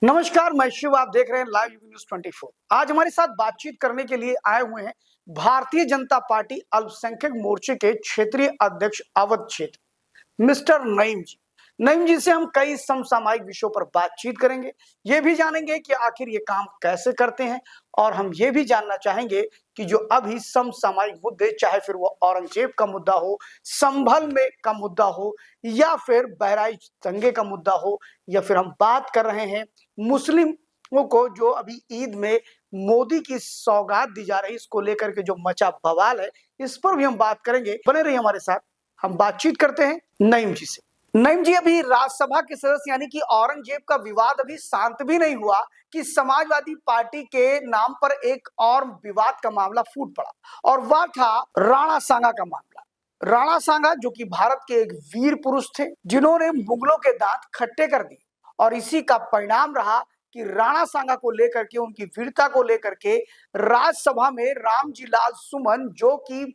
नमस्कार, मैं शिव। आप देख रहे हैं लाइव न्यूज 24। आज हमारे साथ बातचीत करने के लिए आए हुए हैं भारतीय जनता पार्टी अल्पसंख्यक मोर्चे के क्षेत्रीय अध्यक्ष अवध क्षेत्र मिस्टर नईम जी। नईम जी से हम कई समसामयिक विषयों पर बातचीत करेंगे। ये भी जानेंगे कि आखिर ये काम कैसे करते हैं, और हम ये भी जानना चाहेंगे कि जो अभी समसामयिक मुद्दे, चाहे फिर वो औरंगजेब का मुद्दा हो, संभल में का मुद्दा हो, या फिर बहराइच दंगे का मुद्दा हो, या फिर हम बात कर रहे हैं मुस्लिमों को जो अभी ईद में मोदी की सौगात दी जा रही, इसको लेकर के जो मचा बवाल है, इस पर भी हम बात करेंगे। बने रहिए हमारे साथ। हम बातचीत करते हैं नईम जी से। नईम जी, अभी राज्यसभा के सदस्य यानी कि औरंगजेब का विवाद अभी शांत भी नहीं हुआ कि समाजवादी पार्टी के नाम पर एक और विवाद का मामला फूट पड़ा, और वह था राणा सांगा का मामला। राणा सांगा जो कि भारत के एक वीर पुरुष थे, जिन्होंने मुगलों के दांत खट्टे कर दिए, और इसी का परिणाम रहा कि राणा सांगा को लेकर के, उनकी वीरता को लेकर के राज्यसभा में रामजी लाल सुमन, जो कि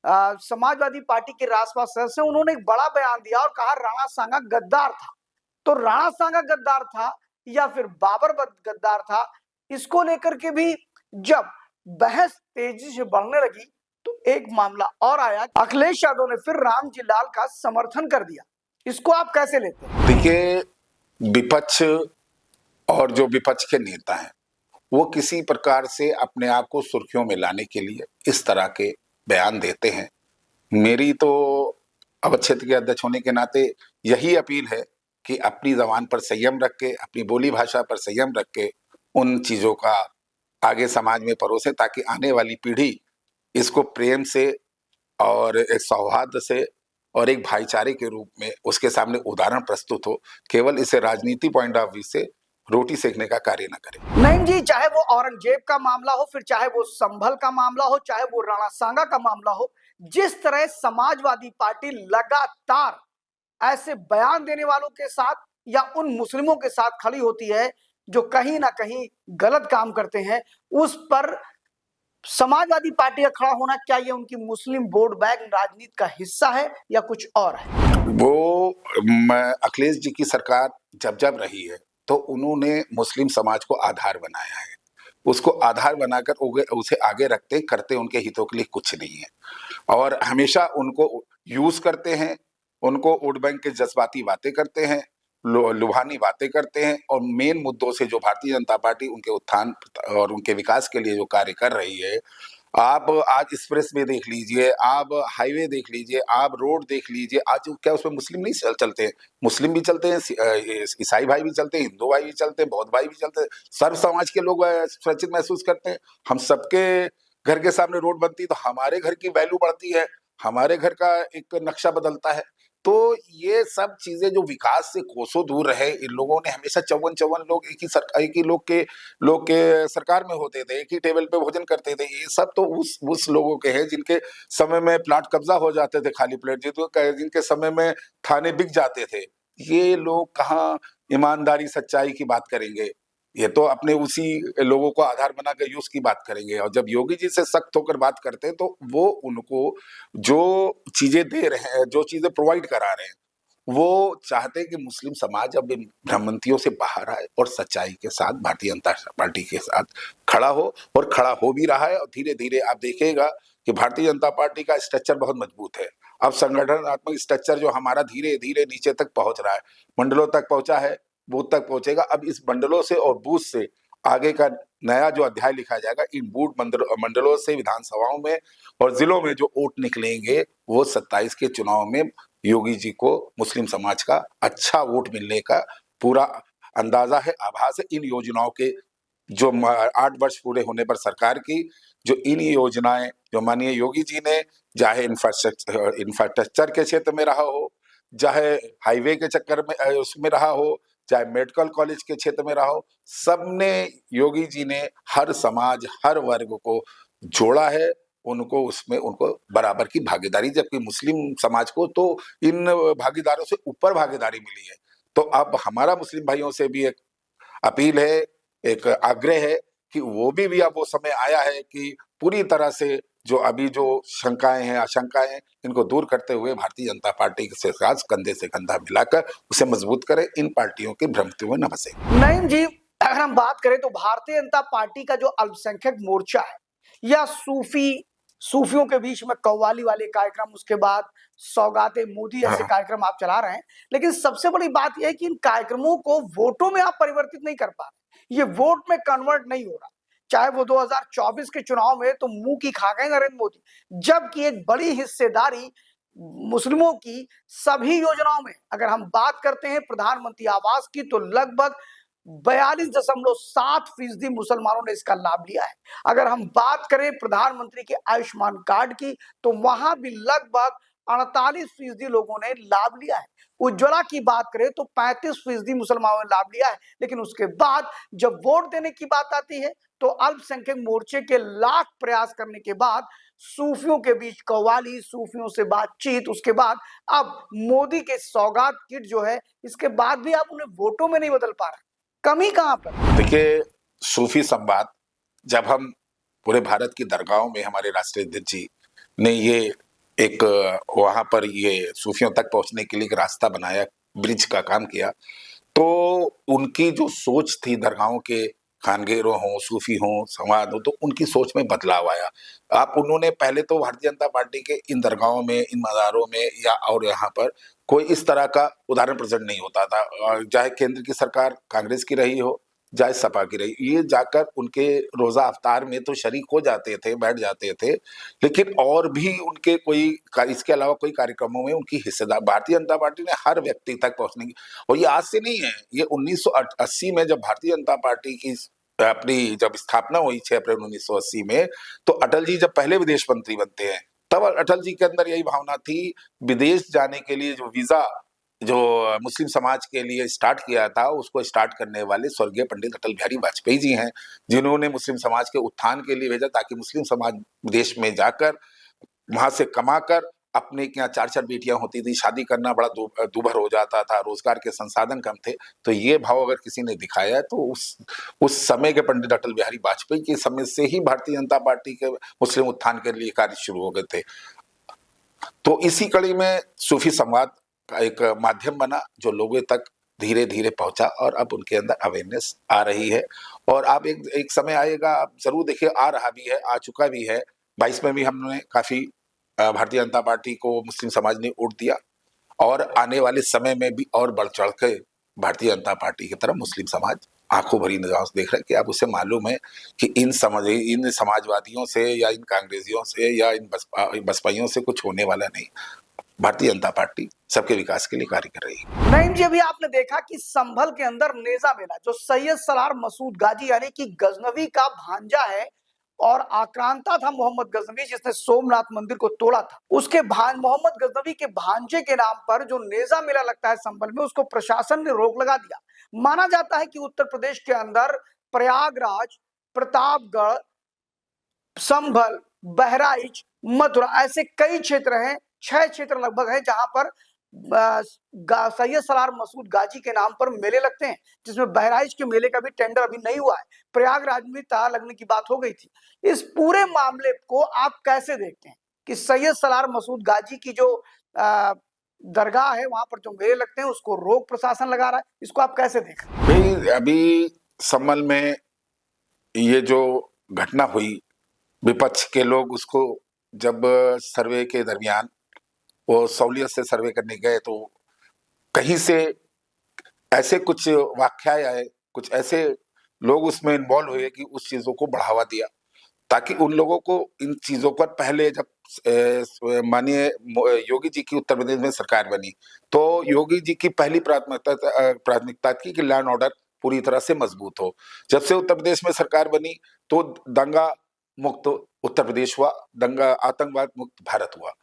समाजवादी पार्टी के राज्यसभा सदस्य, उन्होंने एक बड़ा बयान दिया और कहा राणा सांगा गद्दार था। तो राणा सांगा गद्दार था या फिर बाबर गद्दार था, इसको लेकर के भी जब बहस तेजी से बढ़ने लगी तो एक मामला और आया। अखिलेश यादव ने फिर रामजी लाल का समर्थन कर दिया। इसको आप कैसे लेते हैं? देखिए, विपक्ष और जो विपक्ष के नेता हैं वो किसी प्रकार से अपने आप को सुर्खियों में लाने के लिए इस तरह के बयान देते हैं। मेरी तो अवध क्षेत्र के अध्यक्ष होने के नाते यही अपील है कि अपनी जबान पर संयम रख के, अपनी बोली भाषा पर संयम रख के उन चीज़ों का आगे समाज में परोसे, ताकि आने वाली पीढ़ी इसको प्रेम से और एक सौहार्द से और एक भाईचारे के रूप में उसके सामने उदाहरण प्रस्तुत हो। केवल इसे राजनीति पॉइंट ऑफ व्यू से रोटी सेकने का कार्य न करें। नहीं जी, चाहे वो औरंगजेब का मामला हो, फिर चाहे वो संभल का मामला हो, चाहे वो राणा सांगा का मामला हो, जिस तरह समाजवादी पार्टी लगातार ऐसे बयान देने वालों के साथ या उन मुस्लिमों के साथ खड़ी होती है जो कहीं ना कहीं गलत काम करते हैं, उस पर समाजवादी पार्टी का खड़ा होना, क्या ये उनकी मुस्लिम वोट बैंक राजनीति का हिस्सा है या कुछ और है? वो अखिलेश जी की सरकार जब जब रही है तो उन्होंने मुस्लिम समाज को आधार बनाया है। उसको आधार बनाकर उसे आगे रखते करते उनके हितों के लिए कुछ नहीं है, और हमेशा उनको यूज करते हैं, उनको वोट बैंक के जज्बाती बातें करते हैं, लुभानी बातें करते हैं, और मेन मुद्दों से जो भारतीय जनता पार्टी उनके उत्थान और उनके विकास के लिए जो कार्य कर रही है, आप आज एक्सप्रेस वे देख लीजिए, आप हाईवे देख लीजिए, आप रोड देख लीजिए, आज क्या उसमें मुस्लिम नहीं चलते हैं? मुस्लिम भी चलते हैं, ईसाई भाई भी चलते हैं, हिंदू भाई भी चलते हैं, बौद्ध भाई भी चलते हैं, सर्व समाज के लोग सुरक्षित महसूस करते हैं। हम सबके घर के सामने रोड बनती है तो हमारे घर की वैल्यू बढ़ती है, हमारे घर का एक नक्शा बदलता है। तो ये सब चीजें जो विकास से कोसों दूर रहे, इन लोगों ने हमेशा चौवन चौवन लोग एक ही लोग के सरकार में होते थे, एक ही टेबल पे भोजन करते थे। ये सब तो उस लोगों के हैं जिनके समय में प्लाट कब्जा हो जाते थे, खाली प्लेट, जिनके समय में थाने बिक जाते थे। ये लोग कहाँ ईमानदारी सच्चाई की बात करेंगे? ये तो अपने उसी लोगों को आधार बनाकर यूज की बात करेंगे। और जब योगी जी से सख्त होकर बात करते हैं तो वो उनको जो चीजें दे रहे हैं, जो चीजें प्रोवाइड करा रहे हैं, वो चाहते हैं कि मुस्लिम समाज अब इन भ्रमंतियों से बाहर आए और सच्चाई के साथ भारतीय जनता पार्टी के साथ खड़ा हो, और खड़ा हो भी रहा है। और धीरे धीरे आप देखिएगा कि भारतीय जनता पार्टी का स्ट्रक्चर बहुत मजबूत है। अब संगठनात्मक स्ट्रक्चर जो हमारा धीरे धीरे नीचे तक पहुंच रहा है, मंडलों तक पहुंचा है, बूथ तक पहुंचेगा। अब इस मंडलों से और बूथ से आगे का नया जो अध्याय लिखा जाएगा, इन बूथ मंडलों से विधानसभाओं में और जिलों में जो वोट निकलेंगे, वो 27 के चुनाव में योगी जी को मुस्लिम समाज का अच्छा वोट मिलने का पूरा अंदाजा है, आभास है। इन योजनाओं के जो 8 वर्ष पूरे होने पर सरकार की जो इन योजनाएं जो माननीय योगी जी ने, चाहे इंफ्रास्ट्रक्चर के क्षेत्र में रहा हो, चाहे हाईवे के चक्कर में उसमें रहा हो, चाहे मेडिकल कॉलेज के क्षेत्र में रहा हो, सबने योगी जी ने हर समाज, हर वर्ग को जोड़ा है। उनको उसमें उनको बराबर की भागीदारी, जबकि मुस्लिम समाज को तो इन भागीदारों से ऊपर भागीदारी मिली है। तो अब हमारा मुस्लिम भाइयों से भी एक अपील है, एक आग्रह है कि वो भी अब वो समय आया है कि पूरी तरह से जो अभी जो शंकाएं हैं, आशंकाएं हैं, इनको दूर करते हुए भारतीय जनता पार्टी के साथ कंधे से कंधा मिलाकर उसे मजबूत करें, इन पार्टियों के भ्रमित में न फंसे। नईम जी, हम बात करें तो भारतीय जनता पार्टी का जो अल्पसंख्यक मोर्चा है या सूफियों के बीच में कव्वाली वाले कार्यक्रम, उसके बाद सौगाते मोदी जैसे हाँ। कार्यक्रम आप चला रहे हैं, लेकिन सबसे बड़ी बात यह है कि इन कार्यक्रमों को वोटों में आप परिवर्तित नहीं कर पा रहे, ये वोट में कन्वर्ट नहीं हो रहा। चाहे वो 2024 के चुनाव में तो मुंह की खा गए नरेंद्र मोदी, जबकि एक बड़ी हिस्सेदारी मुस्लिमों की सभी योजनाओं में, अगर हम बात करते हैं प्रधानमंत्री आवास की, तो लगभग 42.7% मुसलमानों ने इसका लाभ लिया है। अगर हम बात करें प्रधानमंत्री के आयुष्मान कार्ड की, तो वहां भी लगभग 48% लोगों ने लाभ लिया है। उज्ज्वला की बात करें तो 35% मुसलमानों ने लाभ लिया है। लेकिन उसके बाद जब वोट देने की बात आती है तो अल्पसंख्यक मोर्चे के लाख प्रयास करने के बाद सूफियों के बीच कव्वाली, सूफियों से बातचीत, उसके बाद अब मोदी के सौगात किट जो है, इसके बाद भी आप उन्हें वोटों में नहीं बदल पा रहे। कमी कहां पर? देखिए, सूफी संवाद जब हम पूरे भारत की दरगाहों में हमारे राष्ट्रीय अध्यक्ष जी ने ये एक वहां पर ये सूफियों तक पहुंचने के लिए एक रास्ता बनाया, ब्रिज का काम किया, तो उनकी जो सोच थी दरगाहों के खानगेरों हों, सूफी हों, संवाद हो, तो उनकी सोच में बदलाव आया। आप उन्होंने पहले तो भारतीय जनता पार्टी के इन दरगाहों में, इन मज़ारों में या और यहाँ पर कोई इस तरह का उदाहरण प्रेजेंट नहीं होता था। चाहे केंद्र की सरकार कांग्रेस की रही हो, चाहे सपा की रही, ये जाकर उनके रोज़ा अफ्तार में तो शरीक हो जाते थे, बैठ जाते थे, लेकिन और भी उनके कोई इसके अलावा कोई कार्यक्रमों में उनकी हिस्सेदार भारतीय जनता पार्टी ने हर व्यक्ति तक पहुँचने की, और ये आज से नहीं है, ये 1980 में जब भारतीय जनता पार्टी की अपनी जब स्थापना हुई 6 अप्रैल 1980 में, तो अटल जी जब पहले विदेश मंत्री बनते हैं, तब अटल जी के अंदर यही भावना थी, विदेश जाने के लिए जो वीज़ा जो मुस्लिम समाज के लिए स्टार्ट किया था, उसको स्टार्ट करने वाले स्वर्गीय पंडित अटल बिहारी वाजपेयी जी हैं, जिन्होंने मुस्लिम समाज के उत्थान के लिए भेजा, ताकि मुस्लिम समाज विदेश में जाकर वहां से कमाकर, अपने के यहाँ 4-4 बेटियां होती थी, शादी करना बड़ा दूभर हो जाता था, रोजगार के संसाधन कम थे, तो ये भाव अगर किसी ने दिखाया है तो उस समय के पंडित अटल बिहारी वाजपेयी के समय से ही भारतीय जनता पार्टी के मुस्लिम उत्थान के लिए कार्य शुरू हो गए थे। तो इसी कड़ी में सूफी संवाद का एक माध्यम बना, जो लोगों तक धीरे धीरे पहुंचा, और अब उनके अंदर अवेयरनेस आ रही है, और अब एक समय आएगा, आप जरूर देखिए, आ रहा भी है, आ चुका भी है। 22 में भी हमने काफी भारतीय जनता पार्टी को मुस्लिम समाज ने वोट दिया, और आने वाले समय में भी और बढ़ चढ़ के भारतीय जनता पार्टी की तरफ मुस्लिम समाज आंखों भरी निगाहों से देख रहा है कि अब उसे मालूम है कि इन समाजवादियों से या इन कांग्रेसियों से या इन बसपाइयों से कुछ होने वाला नहीं। भारतीय जनता पार्टी सबके विकास के लिए कार्य कर रही है। नहीं जी, अभी आपने देखा कि संभल के अंदर नेजा मेला, जो सैयद सलार मसूद गाजी यानी कि गजनवी का भांजा है और आक्रांता था मोहम्मद गजनवी, जिसने सोमनाथ मंदिर को तोड़ा था, उसके मोहम्मद गजनवी के भांजे के नाम पर जो नेजा मेला लगता है संभल में, उसको प्रशासन ने रोक लगा दिया। माना जाता है कि उत्तर प्रदेश के अंदर प्रयागराज, प्रतापगढ़, संभल, बहराइच, मथुरा, ऐसे कई क्षेत्र हैं, 6 क्षेत्र लगभग है, जहां पर सैयद सलार मसूद गाजी के नाम पर मेले लगते हैं, जिसमें बहराइच के मेले का भी टेंडर अभी नहीं हुआ है। प्रयागराज में ताला लगने की बात हो गई थी। इस पूरे मामले को आप कैसे देखते हैं कि सैयद सलार मसूद गाजी की जो दरगाह है, वहां पर जो मेले लगते हैं, उसको रोक प्रशासन लगा रहा है, इसको आप कैसे देख रहे हैं? अभी संभल में ये जो घटना हुई, विपक्ष के लोग उसको जब सर्वे के दरमियान वो सहूलियत से सर्वे करने गए, तो कहीं से ऐसे कुछ वाकया आए, कुछ ऐसे लोग उसमें इन्वॉल्व हुए कि उस चीजों को बढ़ावा दिया, ताकि उन लोगों को इन चीजों पर पहले जब माननीय योगी जी की उत्तर प्रदेश में सरकार बनी, तो योगी जी की पहली प्राथमिकता थी कि लॉ एंड ऑर्डर पूरी तरह से मजबूत हो। जब से उत्तर प्रदेश में सरकार बनी, तो दंगा मुक्त उत्तर प्रदेश हुआ, दंगा आतंकवाद मुक्त भारत हुआ।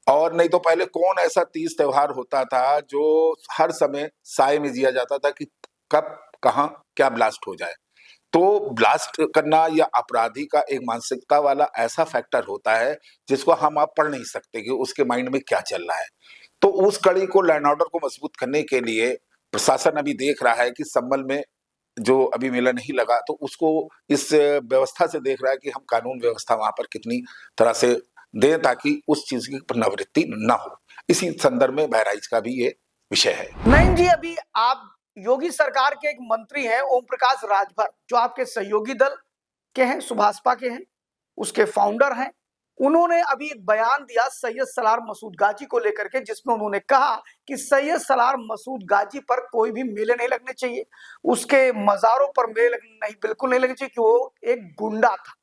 और नहीं तो पहले कौन ऐसा तीज त्योहार होता था जो हर समय साए में जिया जाता था कि कब कहां क्या ब्लास्ट हो जाए। तो ब्लास्ट करना या अपराधी का एक मानसिकता वाला ऐसा फैक्टर होता है जिसको हम आप पढ़ नहीं सकते कि उसके माइंड में क्या चल रहा है। तो उस कड़ी को, लॉ एंड ऑर्डर को मजबूत करने के लिए प्रशासन अभी देख रहा है कि संभल में जो अभी मेला नहीं लगा, तो उसको इस व्यवस्था से देख रहा है कि हम कानून व्यवस्था वहां पर कितनी तरह से दें ताकि उस चीज की पुनरावृत्ति न हो। इसी संदर्भ में बहराइच का भी ये विषय है। नहीं जी, अभी आप योगी सरकार के एक मंत्री हैं ओम प्रकाश राजभर, जो आपके सहयोगी दल के हैं, सुभाषपा के हैं, उसके फाउंडर हैं। उन्होंने अभी एक बयान दिया सैयद सलार मसूद गाजी को लेकर के, जिसमें उन्होंने कहा कि सैयद सलार मसूद गाजी पर कोई भी मेले नहीं लगने चाहिए, उसके मजारों पर मेले नहीं, बिल्कुल नहीं लगने चाहिए, कि वो एक गुंडा था।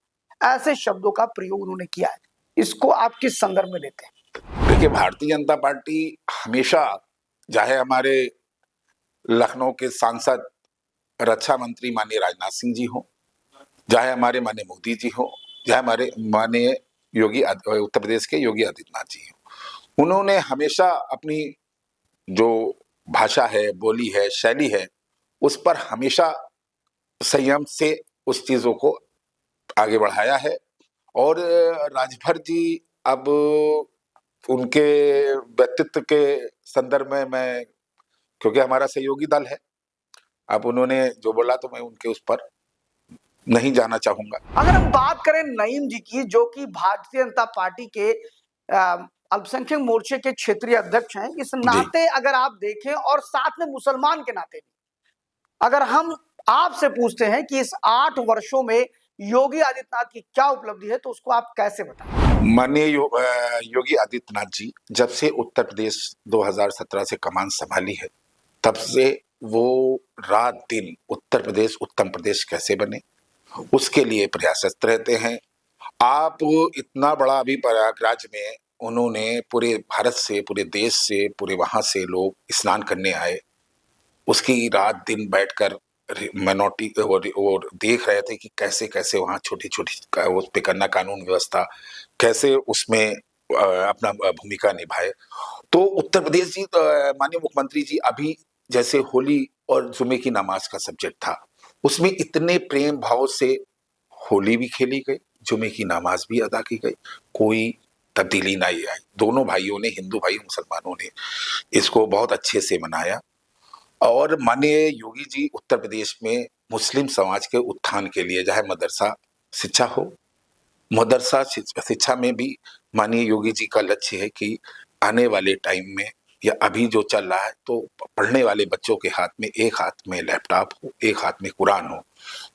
ऐसे शब्दों का प्रयोग उन्होंने किया है। इसको आप किस संदर्भ में लेते हैं? देखिए, भारतीय जनता पार्टी हमेशा, चाहे हमारे लखनऊ के सांसद रक्षा मंत्री माननीय राजनाथ सिंह जी हो, चाहे हमारे माननीय मोदी जी हो, चाहे हमारे माननीय उत्तर प्रदेश के योगी आदित्यनाथ जी हो, उन्होंने हमेशा अपनी जो भाषा है, बोली है, शैली है, उस पर हमेशा संयम से उस चीजों को आगे बढ़ाया है। और राजभर जी, अब उनके व्यक्तित्व के संदर्भ में मैं, क्योंकि हमारा सहयोगी दल है, अब उन्होंने जो बोला तो मैं उनके उस पर नहीं जाना चाहूंगा। अगर हम बात करें नईम जी की, जो कि भारतीय जनता पार्टी के अल्पसंख्यक मोर्चे के क्षेत्रीय अध्यक्ष हैं, इस नाते अगर आप देखें और साथ में मुसलमान के नाते भी, अगर हम आपसे पूछते हैं कि इस 8 वर्षों में योगी आदित्यनाथ की क्या उपलब्धि है, तो उसको आप कैसे बताएं? माननीय योगी आदित्यनाथ जी जब से उत्तर प्रदेश 2017 से कमान संभाली है, तब से वो रात दिन उत्तर प्रदेश उत्तम प्रदेश कैसे बने, उसके लिए प्रयासरत रहते हैं। आप इतना बड़ा अभी प्रयागराज में उन्होंने पूरे भारत से, पूरे देश से, पूरे वहां से लोग स्नान करने आए, उसकी रात दिन बैठकर मिनोरिटी और देख रहे थे कि कैसे कैसे वहाँ छोटी छोटी उस पे करना कानून व्यवस्था, कैसे उसमें अपना भूमिका निभाए। तो उत्तर प्रदेश जी, माननीय मुख्यमंत्री जी, अभी जैसे होली और जुमे की नमाज का सब्जेक्ट था, उसमें इतने प्रेम भाव से होली भी खेली गई, जुमे की नमाज भी अदा की गई, कोई तब्दीली नहीं आई। दोनों भाइयों ने, हिंदू भाई मुसलमानों ने इसको बहुत अच्छे से मनाया। और माननीय योगी जी उत्तर प्रदेश में मुस्लिम समाज के उत्थान के लिए, चाहे मदरसा शिक्षा हो, मदरसा शिक्षा में भी माननीय योगी जी का लक्ष्य है कि आने वाले टाइम में, या अभी जो चल रहा है, तो पढ़ने वाले बच्चों के हाथ में, एक हाथ में लैपटॉप हो, एक हाथ में कुरान हो,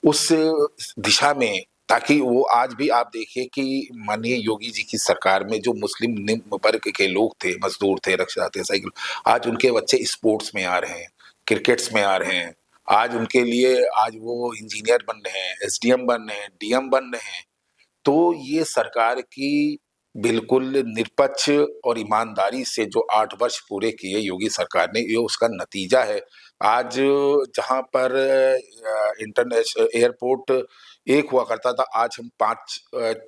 उस दिशा में, ताकि वो आज भी आप देखिए कि माननीय योगी जी की सरकार में जो मुस्लिम निम्न वर्ग के लोग थे, मजदूर थे, रिक्शा थे, साइकिल, आज उनके बच्चे स्पोर्ट्स में आ रहे हैं, क्रिकेट्स में आ रहे हैं, आज उनके लिए, आज वो इंजीनियर बन रहे हैं, एसडीएम बन रहे हैं, डीएम बन रहे हैं। तो ये सरकार की बिल्कुल निष्पक्ष और ईमानदारी से जो 8 वर्ष पूरे किए योगी सरकार ने, ये उसका नतीजा है। आज जहाँ पर इंटरनेशनल एयरपोर्ट एक हुआ करता था, आज हम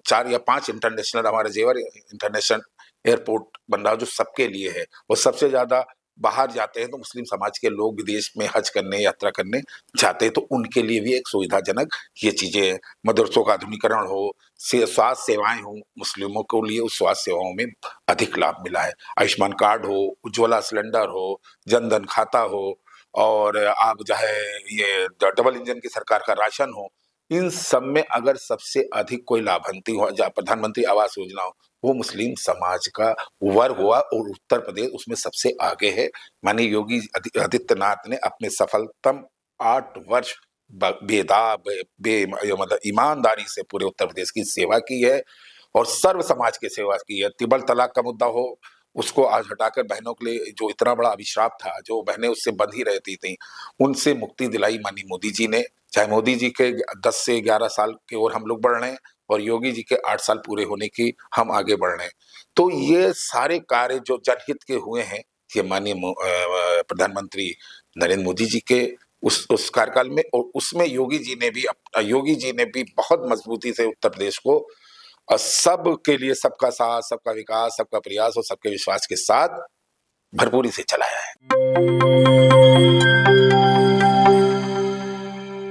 4 या 5 इंटरनेशनल, हमारा जेवर इंटरनेशनल एयरपोर्ट बन रहा है, जो सबके लिए है। और सबसे ज्यादा बाहर जाते हैं तो मुस्लिम समाज के लोग विदेश में हज करने, यात्रा करने जाते हैं, तो उनके लिए भी एक सुविधाजनक ये चीजें हैं। मदरसों का आधुनिकीकरण हो, स्वास्थ्य सेवाएं हो, मुस्लिमों को लिए उस स्वास्थ्य सेवाओं में अधिक लाभ मिला है। आयुष्मान कार्ड हो, उज्ज्वला सिलेंडर हो, जनधन खाता हो, और आप चाहे ये डबल इंजन की सरकार का राशन हो, इन सब में अगर सबसे अधिक कोई लाभार्थी हो, जहाँ प्रधानमंत्री आवास योजना हो, वो मुस्लिम समाज का वर्ग हुआ, और उत्तर प्रदेश उसमें सबसे आगे है। माननीय योगी आदित्यनाथ ने अपने सफलतम 8 वर्ष मतलब ईमानदारी से पूरे उत्तर प्रदेश की सेवा की है, और सर्व समाज की सेवा की है। ट्रिपल तलाक का मुद्दा हो, उसको आज हटाकर बहनों के लिए जो इतना बड़ा अभिशाप था, जो बहनें उससे बंध ही रहती थी, उनसे मुक्ति दिलाई माननीय मोदी जी ने। चाहे मोदी जी के 10 से 11 साल की ओर हम लोग बढ़ रहे हैं, और योगी जी के 8 साल पूरे होने की हम आगे बढ़ रहे हैं। तो ये सारे कार्य जो जनहित के हुए हैं, ये माननीय प्रधानमंत्री नरेंद्र मोदी जी के उस कार्यकाल में, और उसमें योगी जी ने भी बहुत मजबूती से उत्तर प्रदेश को सबके लिए, सबका साथ, सबका विकास, सबका प्रयास और सबके विश्वास के साथ भरपूरी से चलाया है।